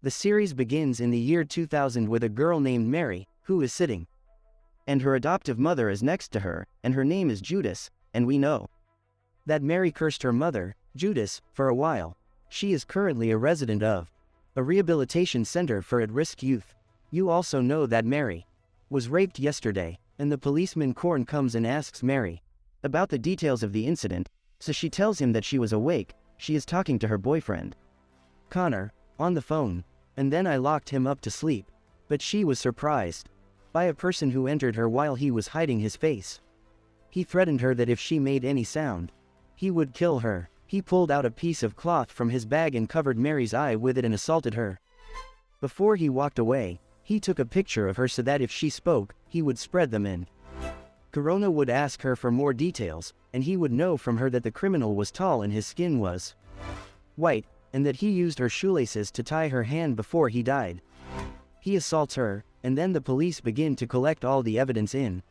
The series begins in the year 2000 with a girl named Mary, who is sitting. And her adoptive mother is next to her, and her name is Judas, and we know that Mary cursed her mother, Judas, for a while. She is currently a resident of a rehabilitation center for at-risk youth. You also know that Mary was raped yesterday, and the policeman Korn comes and asks Mary about the details of the incident, so she tells him that she was awake, she is talking to her boyfriend, Connor, on the phone, and then I locked him up to sleep. But she was surprised by a person who entered her while he was hiding his face. He threatened her that if she made any sound, he would kill her. He pulled out a piece of cloth from his bag and covered Mary's eye with it and assaulted her. Before he walked away, he took a picture of her so that if she spoke, he would spread them in. Corona would ask her for more details, and he would know from her that the criminal was tall and his skin was white, and that he used her shoelaces to tie her hand before he died. He assaults her, and then the police begin to collect all the evidence in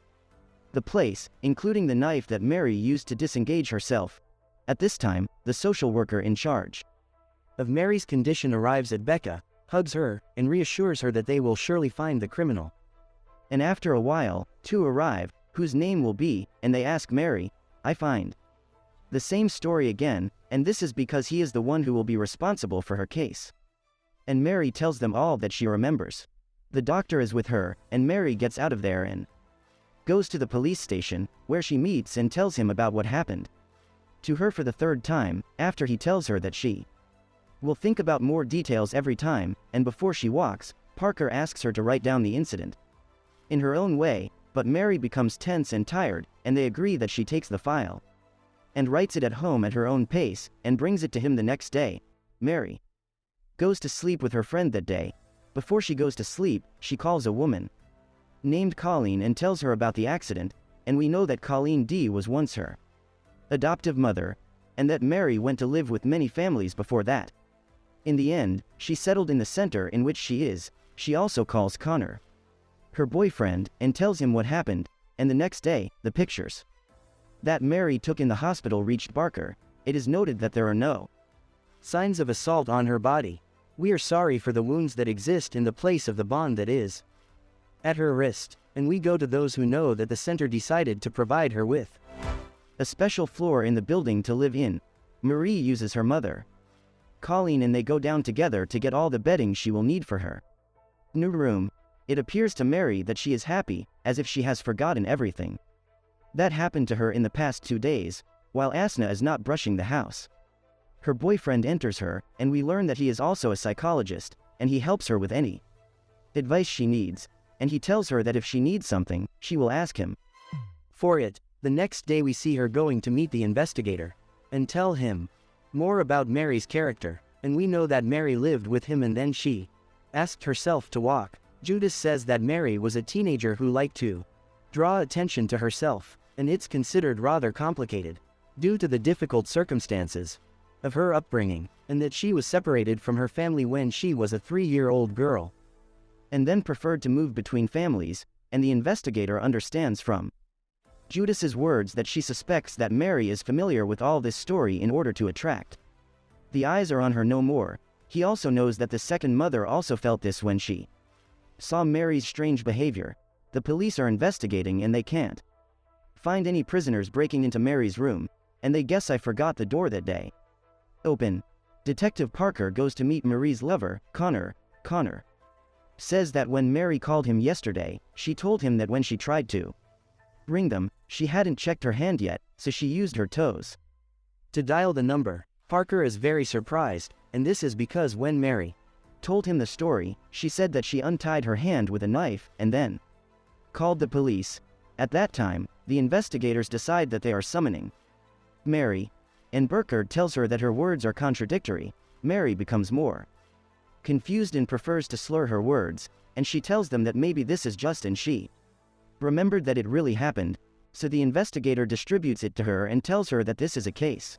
the place, including the knife that Mary used to disengage herself. At this time, the social worker in charge of Mary's condition arrives at Becca, hugs her, and reassures her that they will surely find the criminal. And after a while, two arrive, whose name will be, and they ask Mary, I find the same story again, and this is because he is the one who will be responsible for her case. And Mary tells them all that she remembers. The doctor is with her, and Mary gets out of there and goes to the police station, where she meets and tells him about what happened to her for the third time, after he tells her that she will think about more details every time, and before she walks, Parker asks her to write down the incident in her own way, but Mary becomes tense and tired, and they agree that she takes the file and writes it at home at her own pace, and brings it to him the next day. Mary goes to sleep with her friend that day. Before she goes to sleep, she calls a woman named Colleen and tells her about the accident, and we know that Colleen D was once her adoptive mother, and that Mary went to live with many families before that. In the end, she settled in the center in which she is. She also calls Connor her boyfriend, and tells him what happened, and the next day, the pictures that Mary took in the hospital reached Barker. It is noted that there are no signs of assault on her body. We are sorry for the wounds that exist in the place of the bond that is at her wrist, and we go to those who know that the center decided to provide her with a special floor in the building to live in. Marie uses her mother, Colleen, and they go down together to get all the bedding she will need for her new room. It appears to Mary that she is happy, as if she has forgotten everything that happened to her in the past 2 days, while Asna is not brushing the house. Her boyfriend enters her, and we learn that he is also a psychologist, and he helps her with any advice she needs, and he tells her that if she needs something, she will ask him for it. The next day we see her going to meet the investigator and tell him more about Mary's character, and we know that Mary lived with him and then she asked herself to walk. Judas says that Mary was a teenager who liked to draw attention to herself, and it's considered rather complicated due to the difficult circumstances of her upbringing, and that she was separated from her family when she was a 3-year-old girl, and then preferred to move between families, and the investigator understands from Judas's words that she suspects that Mary is familiar with all this story in order to attract the eyes are on her no more. He also knows that the second mother also felt this when she saw Mary's strange behavior. The police are investigating and they can't find any prisoners breaking into Mary's room, and they guess I forgot the door that day open. Detective Parker goes to meet Marie's lover, Connor. Connor says that when Mary called him yesterday, she told him that when she tried to ring them, she hadn't checked her hand yet, so she used her toes to dial the number. Parker is very surprised, and this is because when Mary told him the story, she said that she untied her hand with a knife, and then called the police. At that time, the investigators decide that they are summoning Mary, and Burkhardt tells her that her words are contradictory. Mary becomes more confused and prefers to slur her words, and she tells them that maybe this is just and she remembered that it really happened, so the investigator distributes it to her and tells her that this is a case,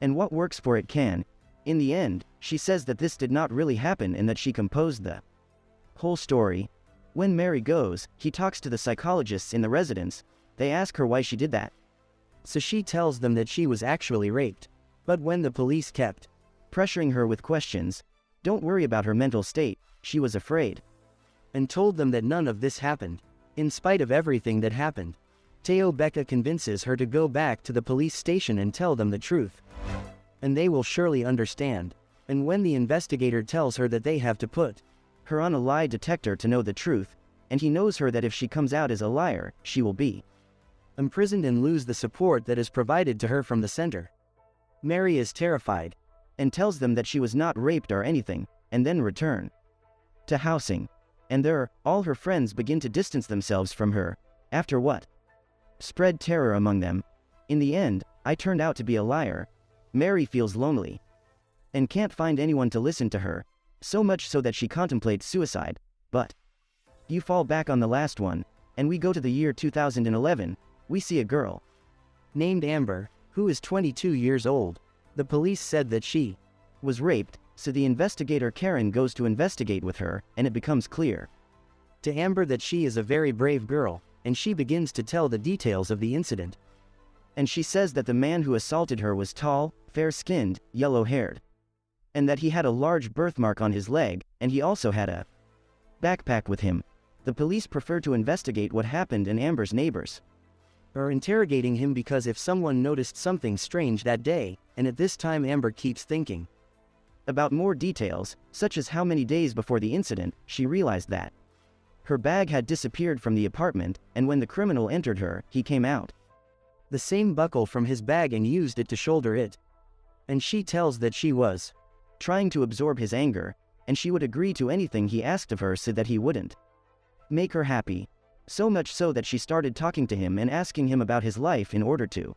and what works for it can. In the end, she says that this did not really happen and that she composed the whole story. When Mary goes, he talks to the psychologists in the residence. They ask her why she did that, so she tells them that she was actually raped. But when the police kept pressuring her with questions, Don't worry about her mental state, she was afraid. And told them that none of this happened. In spite of everything that happened, Teo Becca convinces her to go back to the police station and tell them the truth. And they will surely understand. And when the investigator tells her that they have to put her on a lie detector to know the truth, and he knows her that if she comes out as a liar, she will be imprisoned and lose the support that is provided to her from the center. Mary is terrified, and tells them that she was not raped or anything, and then return to housing. And there, all her friends begin to distance themselves from her, after what spread terror among them. In the end, I turned out to be a liar. Mary feels lonely, and can't find anyone to listen to her, so much so that she contemplates suicide. But you fall back on the last one, and we go to the year 2011, we see a girl named Amber, who is 22 years old. The police said that she was raped, so the investigator Karen goes to investigate with her, and it becomes clear to Amber that she is a very brave girl, and she begins to tell the details of the incident. And she says that the man who assaulted her was tall, fair-skinned, yellow-haired, and that he had a large birthmark on his leg, and he also had a backpack with him. The police prefer to investigate what happened, and Amber's neighbors are interrogating him because if someone noticed something strange that day, and at this time Amber keeps thinking about more details, such as how many days before the incident, she realized that her bag had disappeared from the apartment, and when the criminal entered her, he came out the same buckle from his bag and used it to shoulder it. And she tells that she was trying to absorb his anger, and she would agree to anything he asked of her so that he wouldn't make her happy. So much so that she started talking to him and asking him about his life in order to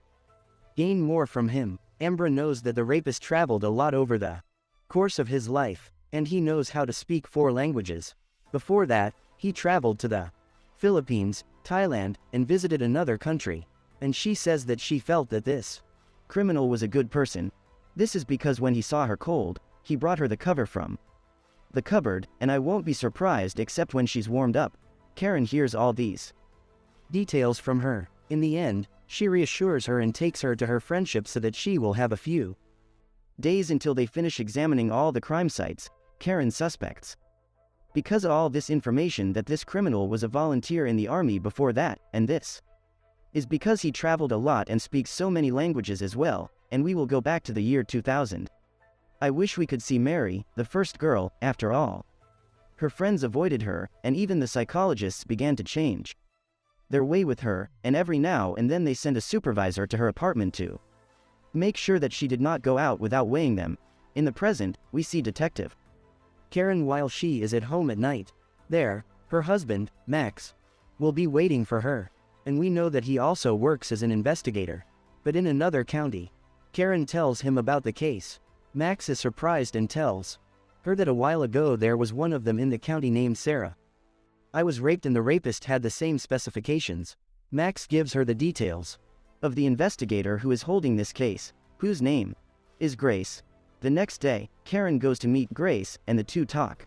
gain more from him. Amber knows that the rapist traveled a lot over the course of his life, and he knows how to speak 4 languages. Before that, he traveled to the Philippines, Thailand, and visited another country. And she says that she felt that this criminal was a good person. This is because when he saw her cold, he brought her the cover from the cupboard, and I won't be surprised except when she's warmed up. Karen hears all these details from her. In the end, she reassures her and takes her to her friendship so that she will have a few days until they finish examining all the crime sites. Karen suspects, because of all this information, that this criminal was a volunteer in the army before that, and this is because he traveled a lot and speaks so many languages as well. And we will go back to the year 2000. I wish we could see Mary, the first girl, after all. Her friends avoided her, and even the psychologists began to change their way with her, and every now and then they send a supervisor to her apartment to make sure that she did not go out without weighing them. In the present, we see Detective Karen while she is at home at night. There, her husband, Max, will be waiting for her, and we know that he also works as an investigator, but in another county. Karen tells him about the case. Max is surprised and tells her that a while ago there was one of them in the county named Sarah. I was raped and the rapist had the same specifications. Max gives her the details of the investigator who is holding this case, whose name is Grace. The next day, Karen goes to meet Grace, and the two talk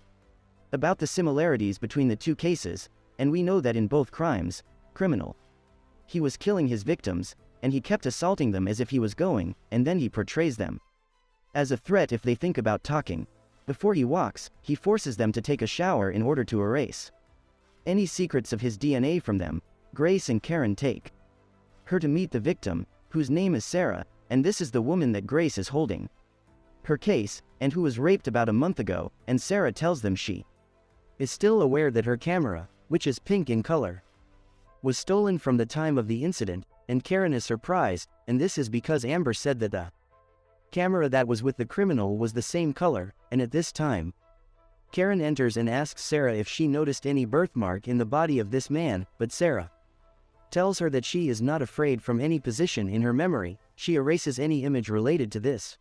about the similarities between the two cases, and we know that in both crimes, criminal, he was killing his victims, and he kept assaulting them as if he was going, and then he portrays them as a threat if they think about talking. Before he walks, he forces them to take a shower in order to erase any secrets of his DNA from them. Grace and Karen take her to meet the victim, whose name is Sarah, and this is the woman that Grace is holding her case, and who was raped about a month ago, and Sarah tells them she is still aware that her camera, which is pink in color, was stolen from the time of the incident, and Karen is surprised, and this is because Amber said that the camera that was with the criminal was the same color, and at this time, Karen enters and asks Sarah if she noticed any birthmark in the body of this man, but Sarah tells her that she is not afraid from any position in her memory. She erases any image related to this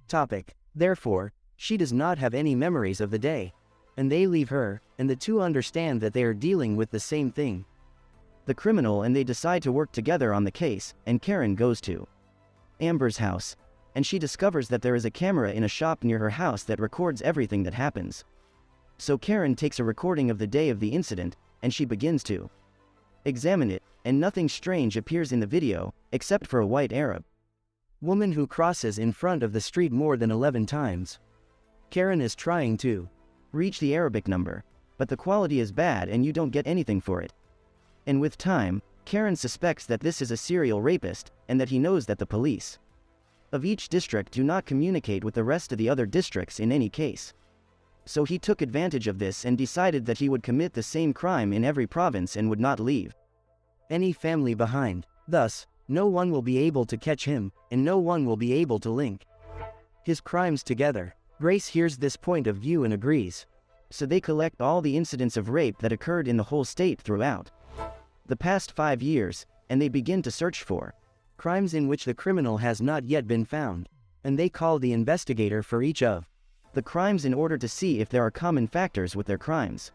topic. Therefore, she does not have any memories of the day. And they leave her, and the two understand that they are dealing with the same thing, the criminal, and they decide to work together on the case, and Karen goes to Amber's house, and she discovers that there is a camera in a shop near her house that records everything that happens. So Karen takes a recording of the day of the incident, and she begins to examine it, and nothing strange appears in the video, except for a white Arab woman who crosses in front of the street more than 11 times. Karen is trying to reach the Arabic number, but the quality is bad and you don't get anything for it. And with time, Karen suspects that this is a serial rapist, and that he knows that the police of each district do not communicate with the rest of the other districts in any case. So he took advantage of this and decided that he would commit the same crime in every province and would not leave any family behind. Thus, no one will be able to catch him, and no one will be able to link his crimes together. Grace hears this point of view and agrees. So they collect all the incidents of rape that occurred in the whole state throughout the past 5 years, and they begin to search for crimes in which the criminal has not yet been found. And they call the investigator for each of the crimes in order to see if there are common factors with their crimes.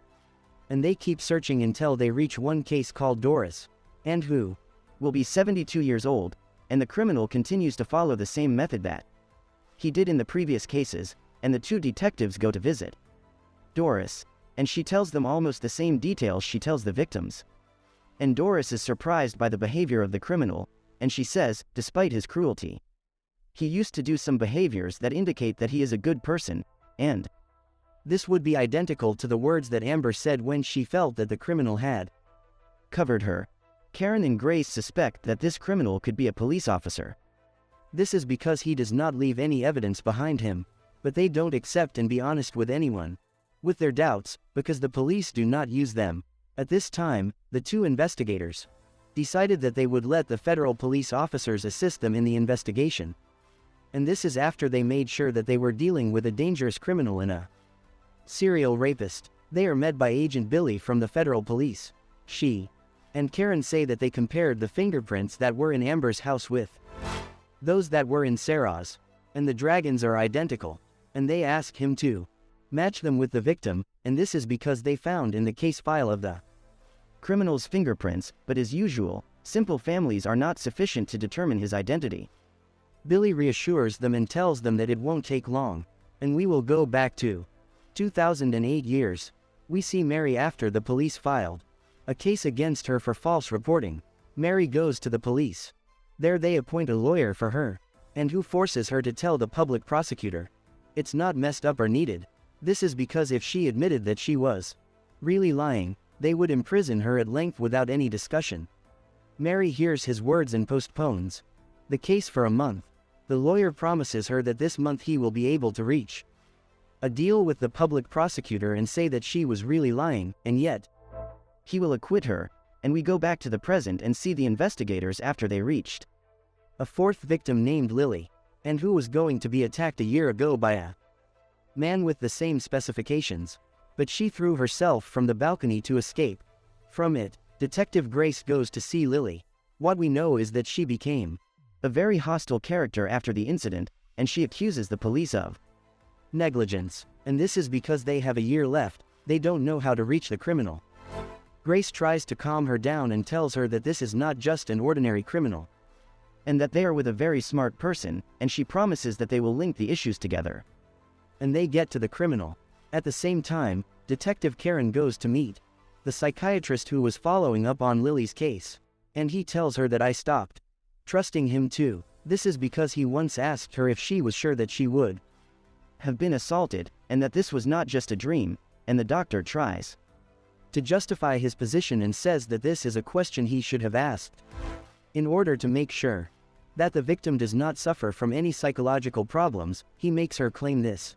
And they keep searching until they reach one case called Doris, and who will be 72 years old, and the criminal continues to follow the same method that he did in the previous cases, and the two detectives go to visit Doris, and she tells them almost the same details she tells the victims. And Doris is surprised by the behavior of the criminal, and she says, despite his cruelty, he used to do some behaviors that indicate that he is a good person, and this would be identical to the words that Amber said when she felt that the criminal had covered her. Karen and Grace suspect that this criminal could be a police officer. This is because he does not leave any evidence behind him, but they don't accept and be honest with anyone with their doubts, because the police do not use them. At this time, the two investigators decided that they would let the federal police officers assist them in the investigation. And this is after they made sure that they were dealing with a dangerous criminal and a serial rapist. They are met by Agent Billy from the federal police. She and Karen say that they compared the fingerprints that were in Amber's house with those that were in Sarah's, and the dragons are identical, and they ask him to match them with the victim, and this is because they found in the case file of the criminal's fingerprints, but as usual, simple families are not sufficient to determine his identity. Billy reassures them and tells them that it won't take long, and we will go back to 2008 years. We see Mary after the police filed a case against her for false reporting. Mary goes to the police. There they appoint a lawyer for her, and who forces her to tell the public prosecutor it's not messed up or needed. This is because if she admitted that she was really lying, they would imprison her at length without any discussion. Mary hears his words and postpones the case for a month. The lawyer promises her that this month he will be able to reach a deal with the public prosecutor and say that she was really lying, and yet he will acquit her, and we go back to the present and see the investigators after they reached a fourth victim named Lily, and who was going to be attacked a year ago by a man with the same specifications, but she threw herself from the balcony to escape from it. Detective Grace goes to see Lily. What we know is that she became a very hostile character after the incident, and she accuses the police of negligence, and this is because they have a year left. They don't know how to reach the criminal. Grace tries to calm her down and tells her that this is not just an ordinary criminal, and that they are with a very smart person, and she promises that they will link the issues together. And they get to the criminal. At the same time, Detective Karen goes to meet the psychiatrist who was following up on Lily's case, and he tells her that I stopped trusting him too. This is because he once asked her if she was sure that she would have been assaulted, and that this was not just a dream, and the doctor tries to justify his position and says that this is a question he should have asked in order to make sure that the victim does not suffer from any psychological problems. He makes her claim this.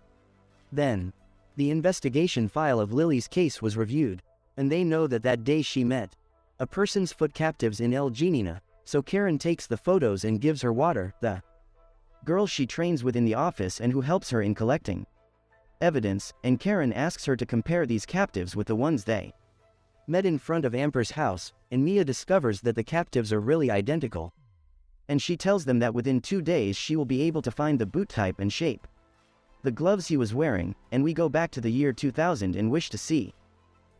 Then, the investigation file of Lily's case was reviewed, and they know that that day she met a person's foot captives in El Janina, so Karen takes the photos and gives her water, the girl she trains with in the office and who helps her in collecting evidence, and Karen asks her to compare these captives with the ones they met in front of Amber's house, and Mia discovers that the captives are really identical. And she tells them that within 2 days she will be able to find the boot type and shape, the gloves he was wearing, and we go back to the year 2000 and wish to see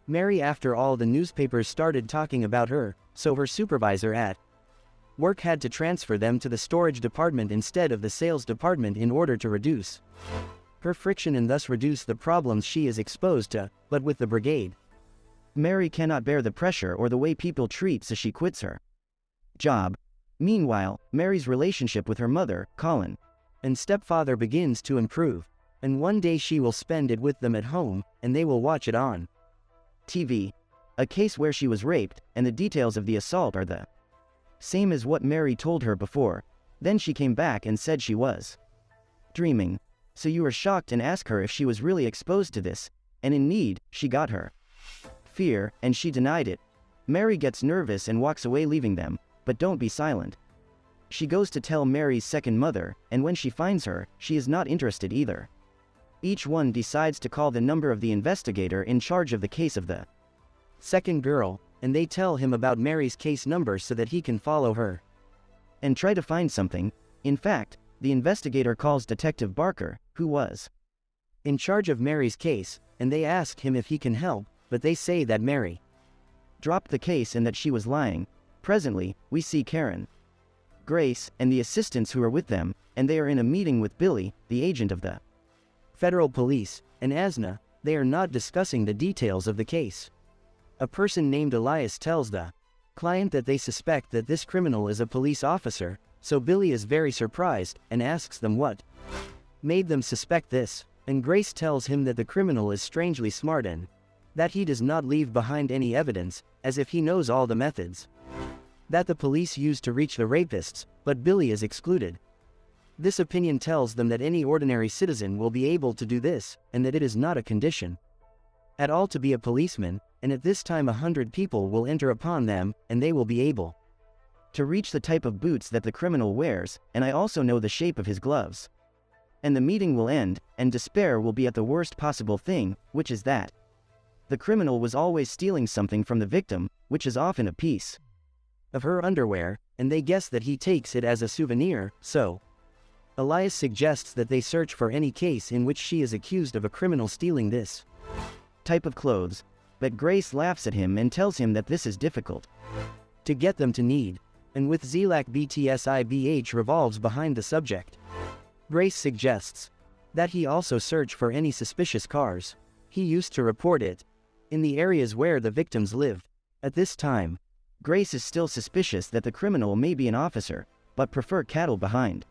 Mary. After all, the newspapers started talking about her, so her supervisor at work had to transfer them to the storage department instead of the sales department in order to reduce her friction and thus reduce the problems she is exposed to. But with the brigade, Mary cannot bear the pressure or the way people treat, so she quits her job. Meanwhile, Mary's relationship with her mother, Colin, and stepfather begins to improve. And one day she will spend it with them at home, and they will watch it on TV. A case where she was raped, and the details of the assault are the same as what Mary told her before. Then she came back and said she was dreaming. So you were shocked and asked her if she was really exposed to this, and in need. She got her fear, and she denied it. Mary gets nervous and walks away, leaving them. But don't be silent. She goes to tell Mary's second mother, and when she finds her, she is not interested either. Each one decides to call the number of the investigator in charge of the case of the second girl, and they tell him about Mary's case number so that he can follow her and try to find something. In fact, the investigator calls Detective Barker, who was in charge of Mary's case, and they ask him if he can help, but they say that Mary dropped the case and that she was lying. Presently, we see Karen, Grace, and the assistants who are with them, and they are in a meeting with Billy, the agent of the federal police, and Asna. They are not discussing the details of the case. A person named Elias tells the client that they suspect that this criminal is a police officer, so Billy is very surprised and asks them what made them suspect this, and Grace tells him that the criminal is strangely smart and that he does not leave behind any evidence, as if he knows all the methods that the police use to reach the rapists, but Billy is excluded. This opinion tells them that any ordinary citizen will be able to do this, and that it is not a condition at all to be a policeman, and at this time 100 people will enter upon them, and they will be able to reach the type of boots that the criminal wears, and I also know the shape of his gloves. And the meeting will end, and despair will be at the worst possible thing, which is that the criminal was always stealing something from the victim, which is often a piece of her underwear, and they guess that he takes it as a souvenir. So Elias suggests that they search for any case in which she is accused of a criminal stealing this type of clothes, but Grace laughs at him and tells him that this is difficult to get them to need, and with Zelak BTSIBH revolves behind the subject. Grace suggests that he also search for any suspicious cars. He used to report it in the areas where the victims lived. At this time, Grace is still suspicious that the criminal may be an officer, but prefer cattle behind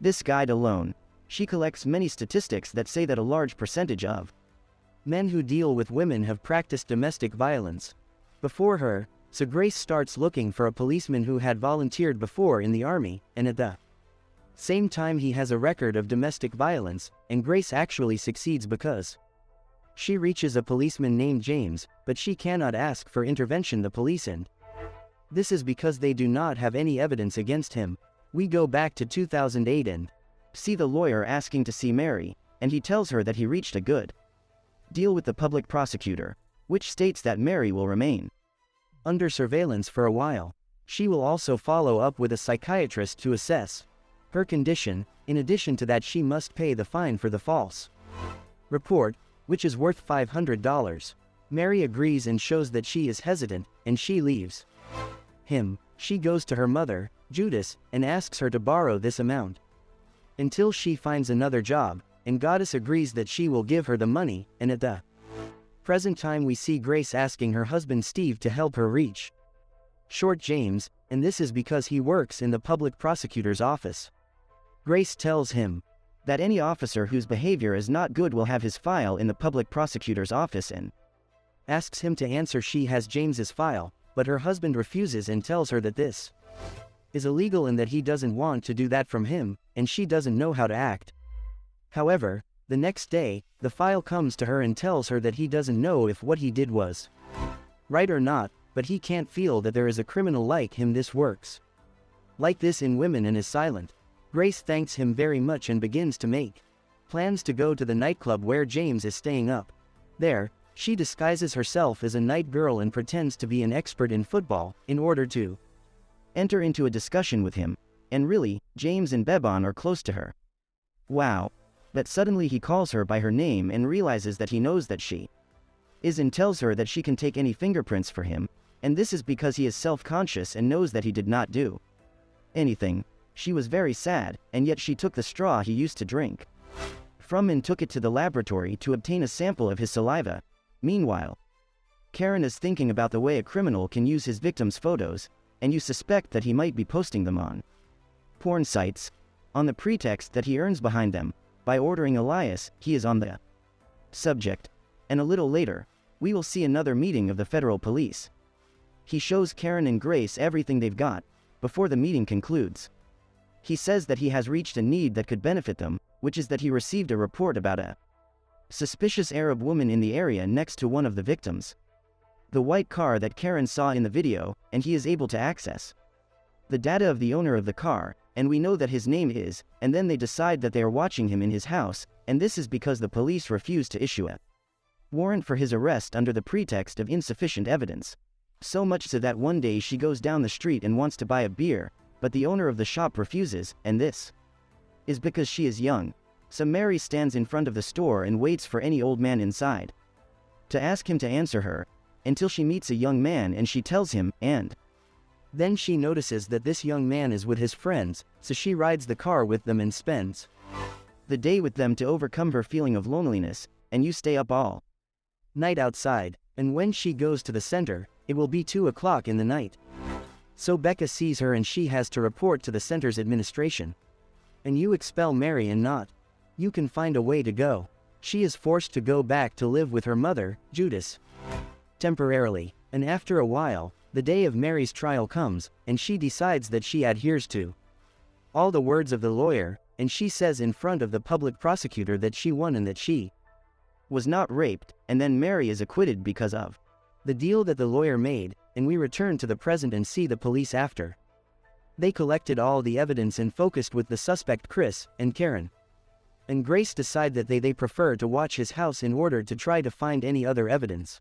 this guide alone. She collects many statistics that say that a large percentage of men who deal with women have practiced domestic violence before her, so Grace starts looking for a policeman who had volunteered before in the army, and at the same time he has a record of domestic violence, and Grace actually succeeds because she reaches a policeman named James, but she cannot ask for intervention the police, and this is because they do not have any evidence against him. We go back to 2008 and see the lawyer asking to see Mary, and he tells her that he reached a good deal with the public prosecutor, which states that Mary will remain under surveillance for a while. She will also follow up with a psychiatrist to assess her condition. In addition to that, she must pay the fine for the false report, which is worth $500. Mary agrees and shows that she is hesitant, and she leaves him. She goes to her mother, Judas, and asks her to borrow this amount until she finds another job, and Goddess agrees that she will give her the money, and at the present time we see Grace asking her husband Steve to help her reach short James, and this is because he works in the public prosecutor's office. Grace tells him that any officer whose behavior is not good will have his file in the public prosecutor's office, and asks him to answer she has James's file, but her husband refuses and tells her that this is illegal and that he doesn't want to do that from him, and she doesn't know how to act. However, the next day, the file comes to her and tells her that he doesn't know if what he did was right or not, but he can't feel that there is a criminal like him. This works like this in women and is silent. Grace thanks him very much and begins to make plans to go to the nightclub where James is staying up. There, she disguises herself as a night girl and pretends to be an expert in football, in order to enter into a discussion with him, and really, James and Bebon are close to her. Wow. But suddenly he calls her by her name and realizes that he knows that she is, and tells her that she can take any fingerprints for him, and this is because he is self-conscious and knows that he did not do anything. She was very sad, and yet she took the straw he used to drink from and took it to the laboratory to obtain a sample of his saliva. Meanwhile, Karen is thinking about the way a criminal can use his victims' photos, and you suspect that he might be posting them on porn sites, on the pretext that he earns behind them. by ordering Elias, he is on the subject. And a little later, we will see another meeting of the federal police. He shows Karen and Grace everything they've got, before the meeting concludes. He says that he has reached a need that could benefit them, which is that he received a report about a suspicious Arab woman in the area next to one of the victims. The white car that Karen saw in the video, and he is able to access the data of the owner of the car, and we know that his name is, and then they decide that they are watching him in his house, and this is because the police refuse to issue a warrant for his arrest under the pretext of insufficient evidence. So much so that one day she goes down the street and wants to buy a beer, but the owner of the shop refuses, and this is because she is young. So Mary stands in front of the store and waits for any old man inside to ask him to answer her, until she meets a young man and she tells him, and then she notices that this young man is with his friends, so she rides the car with them and spends the day with them to overcome her feeling of loneliness, and you stay up all night outside, and when she goes to the center, it will be 2 o'clock in the night. So Becca sees her and she has to report to the center's administration. And you expel Mary and not. You can find a way to go. She is forced to go back to live with her mother, Judas, temporarily, and after a while, the day of Mary's trial comes, and she decides that she adheres to all the words of the lawyer, and she says in front of the public prosecutor that she won and that she was not raped, and then Mary is acquitted because of the deal that the lawyer made, and we return to the present and see the police after they collected all the evidence and focused with the suspect Chris and Karen. And Grace decide that they prefer to watch his house in order to try to find any other evidence.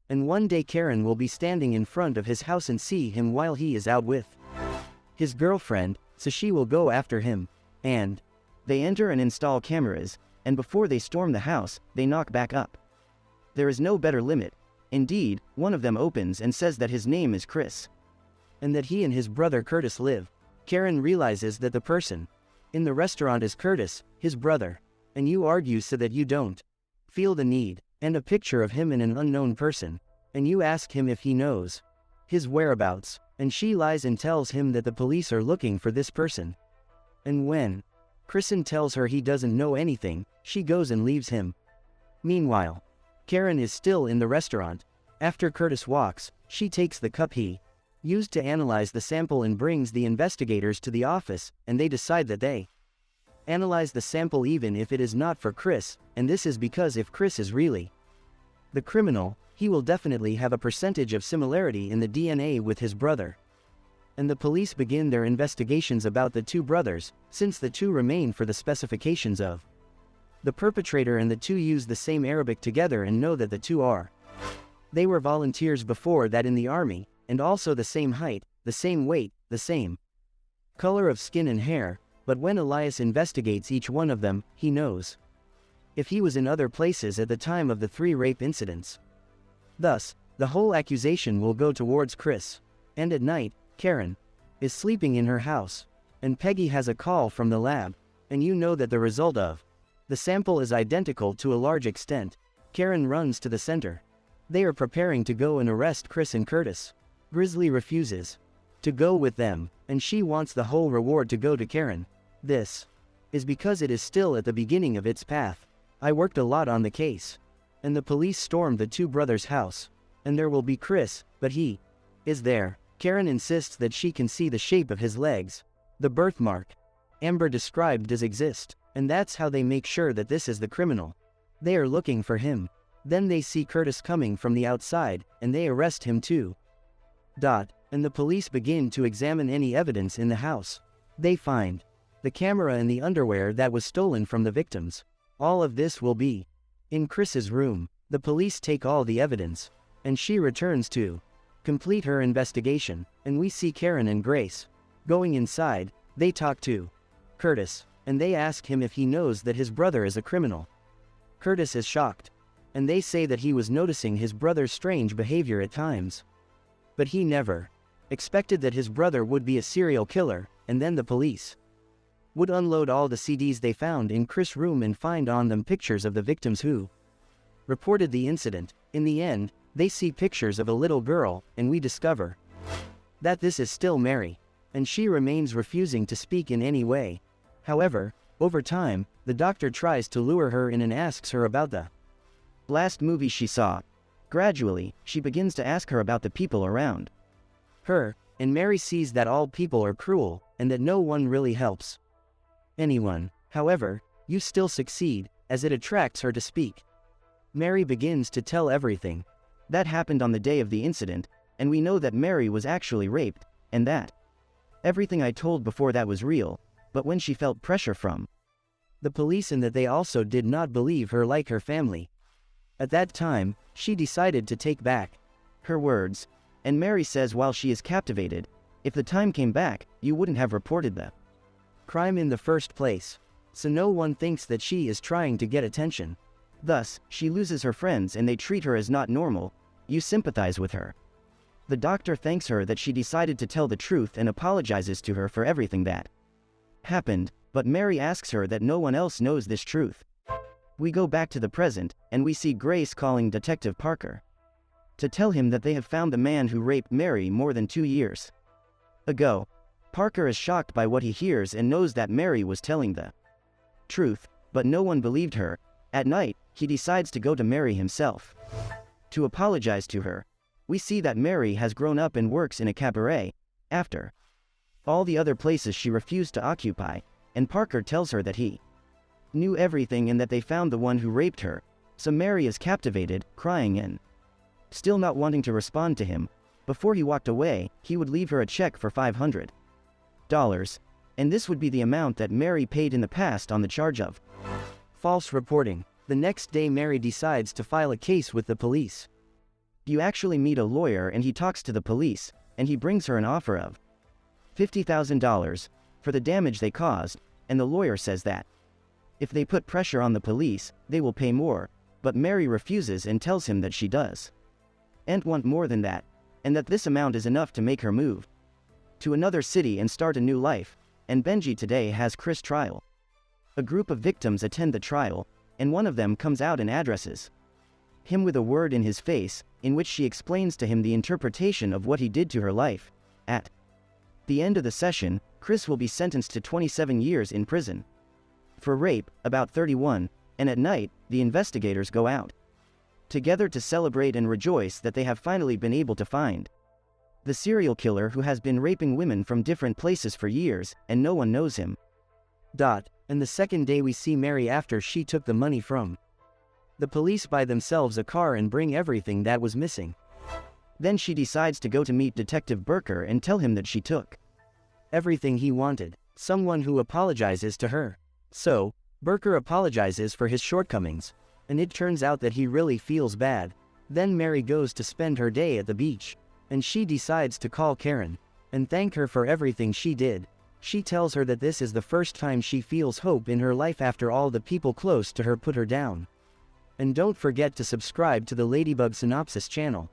And one day Karen will be standing in front of his house and see him while he is out with his girlfriend, so she will go after him. And they enter and install cameras, and before they storm the house, they knock back up. There is no better limit. Indeed, one of them opens and says that his name is Chris, and that he and his brother Curtis live. Karen realizes that the person in the restaurant is Curtis, his brother, and you argue so that you don't feel the need, and a picture of him and an unknown person, and you ask him if he knows his whereabouts, and she lies and tells him that the police are looking for this person. And when Kristen tells her he doesn't know anything, she goes and leaves him. Meanwhile, Karen is still in the restaurant. After Curtis walks, she takes the cup he used to analyze the sample and brings the investigators to the office, and they decide that they analyze the sample even if it is not for Chris, and this is because if Chris is really the criminal, he will definitely have a percentage of similarity in the DNA with his brother. And the police begin their investigations about the two brothers, since the two remain for the specifications of the perpetrator, and the two use the same Arabic together and know that the two are. They were volunteers before that in the army, and also the same height, the same weight, the same color of skin and hair, but when Elias investigates each one of them, he knows if he was in other places at the time of the 3 rape incidents. Thus, the whole accusation will go towards Chris. And at night, Karen is sleeping in her house, and Peggy has a call from the lab, and you know that the result of the sample is identical to a large extent. Karen runs to the center. They are preparing to go and arrest Chris and Curtis. Grizzly refuses to go with them, and she wants the whole reward to go to Karen. This is because it is still at the beginning of its path. I worked a lot on the case. And the police stormed the two brothers' house. And there will be Chris, but he is there. Karen insists that she can see the shape of his legs. The birthmark Amber described does exist, and that's how they make sure that this is the criminal. They are looking for him. Then they see Curtis coming from the outside, and they arrest him too. And the police begin to examine any evidence in the house. They find the camera and the underwear that was stolen from the victims. All of this will be in Chris's room. The police take all the evidence, and she returns to complete her investigation, and we see Karen and Grace going inside. They talk to Curtis, and they ask him if he knows that his brother is a criminal. Curtis is shocked, and they say that he was noticing his brother's strange behavior at times. But he never expected that his brother would be a serial killer, and then the police would unload all the CDs they found in Chris' room and find on them pictures of the victims who reported the incident. In the end, they see pictures of a little girl, and we discover that this is still Mary, and she remains refusing to speak in any way. However, Over time, the doctor tries to lure her in and asks her about the last movie she saw. Gradually, she begins to ask her about the people around her, and Mary sees that all people are cruel, and that no one really helps anyone. However, you still succeed, as it attracts her to speak. Mary begins to tell everything that happened on the day of the incident, and we know that Mary was actually raped, and that everything I told before that was real, but when she felt pressure from the police and that they also did not believe her like her family. At that time, she decided to take back her words, and Mary says while she is captivated, if the time came back, you wouldn't have reported the crime in the first place. So no one thinks that she is trying to get attention. Thus, she loses her friends and they treat her as not normal. You sympathize with her. The doctor thanks her that she decided to tell the truth and apologizes to her for everything that happened, but Mary asks her that no one else knows this truth. We go back to the present, and we see Grace calling Detective Parker to tell him that they have found the man who raped Mary more than 2 years ago. Parker is shocked by what he hears and knows that Mary was telling the truth, but no one believed her. At night, he decides to go to Mary himself to apologize to her. We see that Mary has grown up and works in a cabaret, after all the other places she refused to occupy, and Parker tells her that he knew everything and that they found the one who raped her. So Mary is captivated, crying and still not wanting to respond to him. Before he walked away, he would leave her a check for $500. And this would be the amount that Mary paid in the past on the charge of false reporting. The next day Mary decides to file a case with the police. You actually meet a lawyer and he talks to the police, and he brings her an offer of $50,000 for the damage they caused, and the lawyer says that if they put pressure on the police, they will pay more, but Mary refuses and tells him that she does and want more than that, and that this amount is enough to make her move to another city and start a new life. And Benji today has Chris' trial. A group of victims attend the trial, and one of them comes out and addresses him with a word in his face, in which she explains to him the interpretation of what he did to her life. At the end of the session, Chris will be sentenced to 27 years in prison for rape, about 31, and at night, the investigators go out together to celebrate and rejoice that they have finally been able to find the serial killer who has been raping women from different places for years, and no one knows him. And the second day we see Mary after she took the money from the police, buy themselves a car and bring everything that was missing. Then she decides to go to meet Detective Burker and tell him that she took everything he wanted. Someone who apologizes to her. So, Burker apologizes for his shortcomings, and it turns out that he really feels bad. Then Mary goes to spend her day at the beach, and she decides to call Karen and thank her for everything she did. She tells her that this is the first time she feels hope in her life after all the people close to her put her down. And don't forget to subscribe to the Ladybug Synopsis channel.